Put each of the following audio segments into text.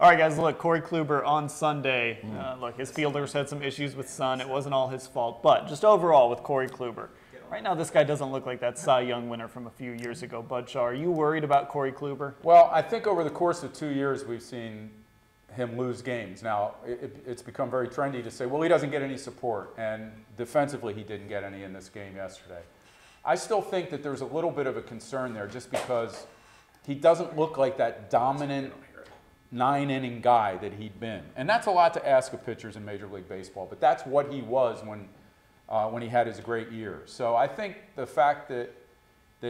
All right, guys, look, Corey Kluber on Sunday. Look, his fielders had some issues with Sun. It wasn't all his fault. But just overall with Corey Kluber, right now this guy doesn't look like that Cy Young winner from a few years ago. Bud Shaw, are you worried about Corey Kluber? Well, I think over the course of 2 years we've seen him lose games. Now, it's become very trendy to say, well, he doesn't get any support. And defensively, he didn't get any in this game yesterday. I still think that there's a little bit of a concern there just because he doesn't look like that dominant 9-inning guy that he'd been. And that's a lot to ask of pitchers in Major League Baseball, but that's what he was when he had his great year. So I think the fact that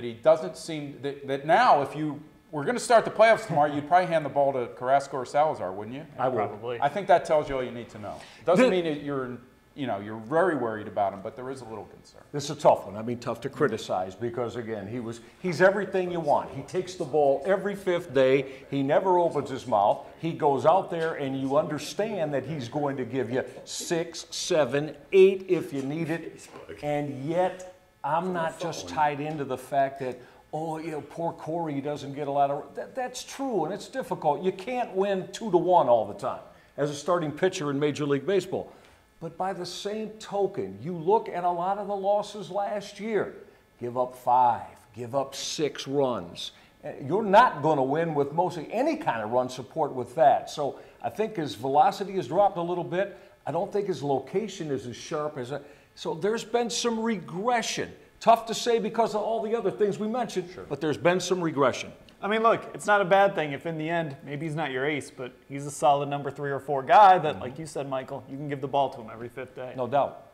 he doesn't seem that now if you were going to start the playoffs tomorrow, you'd probably hand the ball to Carrasco or Salazar, wouldn't you? I would. Probably. I think that tells you all you need to know. Doesn't mean that you're very worried about him, but there is a little concern. This is a tough one. I mean, tough to criticize because, again, he's everything you want. He takes the ball every fifth day. He never opens his mouth. He goes out there, and you understand that he's going to give you 6, 7, 8 if you need it. And yet, I'm not just tied into the fact that, oh, you know, poor Corey, he doesn't get a lot of – that's true, and it's difficult. You can't win 2-1 all the time as a starting pitcher in Major League Baseball. But by the same token, you look at a lot of the losses last year. Give up 5, give up 6 runs. You're not going to win with mostly any kind of run support with that. So I think his velocity has dropped a little bit. I don't think his location is as sharp as that. So there's been some regression. Tough to say because of all the other things we mentioned, but there's been some regression. I mean, look, it's not a bad thing if in the end, maybe he's not your ace, but he's a solid number 3 or 4 guy that, like you said, Michael, you can give the ball to him every fifth day. No doubt.